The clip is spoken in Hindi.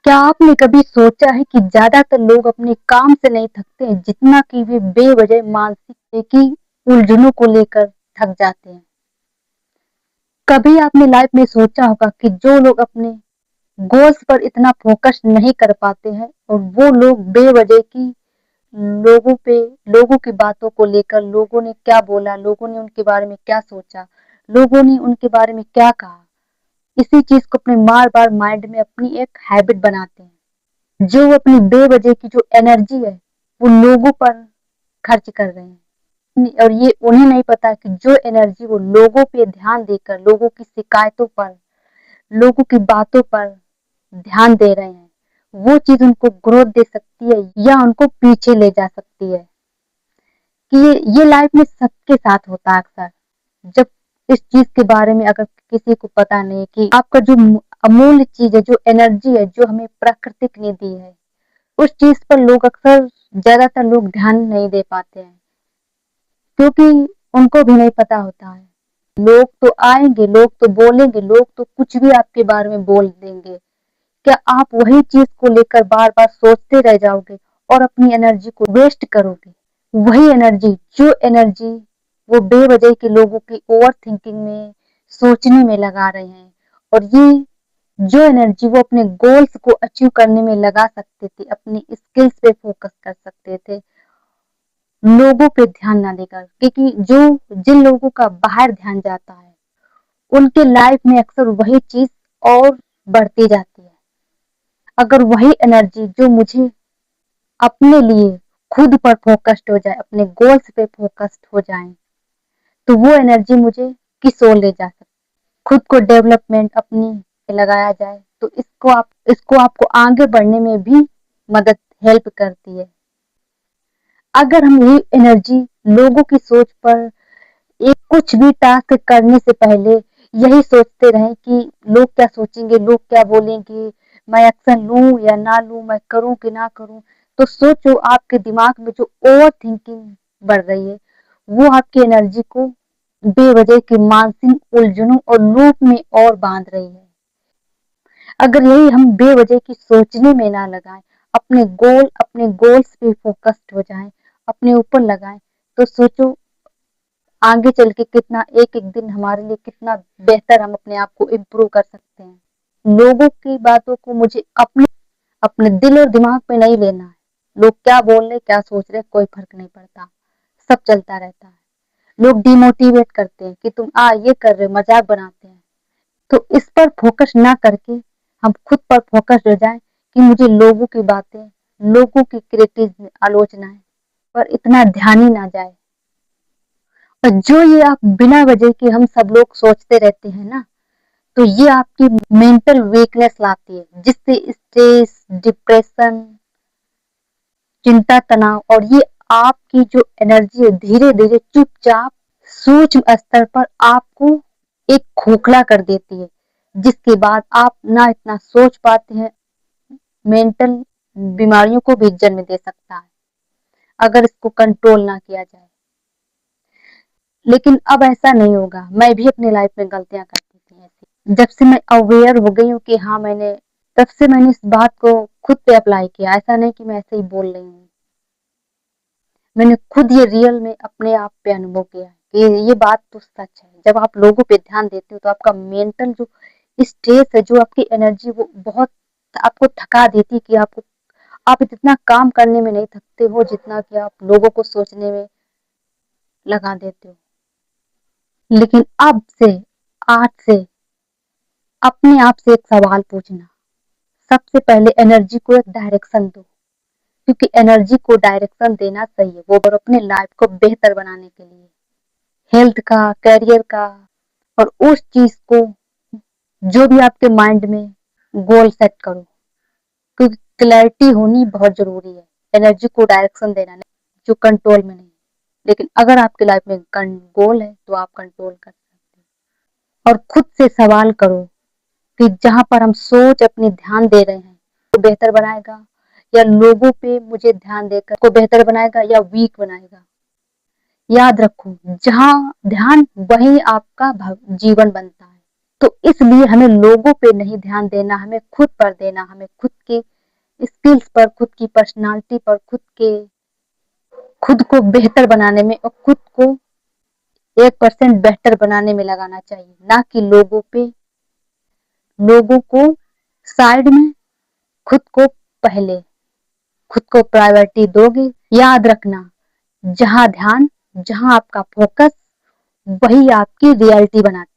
क्या आपने कभी सोचा है कि ज्यादातर लोग अपने काम से नहीं थकते हैं जितना कि वे बेवजह मानसिक की उलझनों को लेकर थक जाते हैं। कभी आपने लाइफ में सोचा होगा कि जो लोग अपने गोल्स पर इतना फोकस नहीं कर पाते हैं और वो लोग बेवजह की लोगों पे लोगों की बातों को लेकर लोगों ने क्या बोला, लोगों ने उनके बारे में क्या सोचा, लोगों ने उनके बारे में क्या कहा, इसी चीज को अपने बार बार माइंड में अपनी एक हैबिट बनाते हैं। जो वो अपनी बेवजह की जो एनर्जी है वो लोगों पर खर्च कर रहे हैं और ये उन्हें नहीं पता कि जो एनर्जी वो लोगों पे ध्यान देकर लोगों की शिकायतों पर लोगों की बातों पर ध्यान दे रहे हैं वो चीज उनको ग्रोथ दे सकती है या उनको पीछे ले जा सकती है। कि ये लाइफ में सबके साथ होता है अक्सर। जब इस चीज के बारे में अगर किसी को पता नहीं कि आपका जो अमूल्य चीज है, जो एनर्जी है, जो हमें प्रकृतिक ने दी है, उस चीज पर लोग अक्सर ज्यादातर लोग ध्यान नहीं दे पाते हैं क्योंकि उनको भी नहीं पता होता है। लोग तो आएंगे, लोग तो बोलेंगे, लोग तो कुछ भी आपके बारे में बोल देंगे। क्या आप वही चीज को लेकर बार बार सोचते रह जाओगे और अपनी एनर्जी को वेस्ट करोगे? वही एनर्जी, जो एनर्जी वो बेवजह के लोगों की ओवर थिंकिंग में सोचने में लगा रहे हैं, और ये जो एनर्जी वो अपने गोल्स को अचीव करने में लगा सकते थे, अपनी स्किल्स पे फोकस कर सकते थे, लोगों पे ध्यान ना देकर। क्योंकि जो जिन लोगों का बाहर ध्यान जाता है उनके लाइफ में अक्सर वही चीज और बढ़ती जाती है। अगर वही एनर्जी जो मुझे अपने लिए खुद पर फोकस्ड हो जाए, अपने गोल्स पे फोकस्ड हो जाए, तो वो एनर्जी मुझे किस ओर ले जा सकती, खुद को डेवलपमेंट अपनी लगाया जाए तो इसको आपको आगे बढ़ने में भी मदद हेल्प करती है। अगर हम ये एनर्जी लोगों की सोच पर एक कुछ भी टास्क करने से पहले यही सोचते रहें कि लोग क्या सोचेंगे, लोग क्या बोलेंगे, मैं एक्शन लूं या ना लूं, मैं करूं कि ना करूं, तो सोचो आपके दिमाग में जो ओवर थिंकिंग बढ़ रही है वो आपकी एनर्जी को बेवजह की मानसिक उलझनों और लूप में और बांध रही है। अगर यही हम बेवजह की सोचने में ना लगाएं, अपने गोल्स पे फोकस्ड हो जाएं, अपने ऊपर लगाएं, तो सोचो आगे चल के कितना एक एक दिन हमारे लिए कितना बेहतर हम अपने आप को इम्प्रूव कर सकते हैं। लोगों की बातों को मुझे अपने अपने दिल और दिमाग पे नहीं लेना है। लोग क्या बोल रहे, क्या सोच रहे, कोई फर्क नहीं पड़ता, सब चलता रहता है। लोग डिमोटिवेट करते हैं कि तुम ये कर रहे हो, मजाक बनाते हैं, तो इस पर फोकस ना करके हम खुद पर फोकस हो जाए कि मुझे लोगों की बातें, लोगों की क्रिटिक आलोचनाएं पर इतना ध्यान ही ना जाए। और जो ये आप बिना वजह के हम सब लोग सोचते रहते हैं ना, तो ये आपकी मेंटल वीकनेस लाती है जिससे स्ट्रेस, डिप्रेशन, चिंता, तनाव, और ये आपकी जो एनर्जी है धीरे धीरे चुपचाप सूक्ष्म स्तर पर आपको एक खोखला कर देती है, जिसके बाद आप ना इतना सोच पाते हैं। मेंटल बीमारियों को भी जन्म दे सकता है अगर इसको कंट्रोल ना किया जाए। लेकिन अब ऐसा नहीं होगा। मैं भी अपनी लाइफ में गलतियां करती थी ऐसी। जब से मैं अवेयर हो गई हूँ कि हाँ मैंने तब से मैंने इस बात को खुद पे अप्लाई किया। ऐसा नहीं कि मैं ऐसे ही बोल रही हूँ, मैंने खुद ये रियल में अपने आप पे अनुभव किया है कि ये बात तो सच है। जब आप लोगों पे ध्यान देते हो तो आपका मेंटल जो स्ट्रेस है, जो आपकी एनर्जी, वो बहुत आपको थका देती है कि आप इतना काम करने में नहीं थकते हो जितना कि आप लोगों को सोचने में लगा देते हो। लेकिन अब से, आज से अपने आप से एक सवाल पूछना, सबसे पहले एनर्जी को एक डायरेक्शन दो, क्योंकि एनर्जी को डायरेक्शन देना सही है वो, और अपने लाइफ को बेहतर बनाने के लिए, हेल्थ का, करियर का, और उस चीज को जो भी आपके माइंड में गोल सेट करो, क्योंकि क्लैरिटी होनी बहुत जरूरी है। एनर्जी को डायरेक्शन देना नहीं, जो कंट्रोल में नहीं। लेकिन अगर आपकी लाइफ में गोल है तो आप कंट्रोल कर सकते हैं। और खुद से सवाल करो कि जहां पर हम सोच अपनी ध्यान दे रहे हैं तो बेहतर बनाएगा, या लोगों पे मुझे ध्यान देकर को बेहतर बनाएगा या वीक बनाएगा। याद रखो, जहां ध्यान वहीं आपका जीवन बनता है। तो इसलिए हमें लोगों पे नहीं ध्यान देना, हमें खुद पर देना, हमें खुद के स्किल्स पर, खुद की पर्सनालिटी पर, खुद को बेहतर बनाने में और खुद को 1% बेहतर बनाने में लगाना चाहिए, ना कि लोगों पे। लोगों को साइड में, खुद को पहले। खुद को प्रायोरिटी दोगे, याद रखना, जहां ध्यान, जहां आपका फोकस, वही आपकी रियलिटी बनाता है।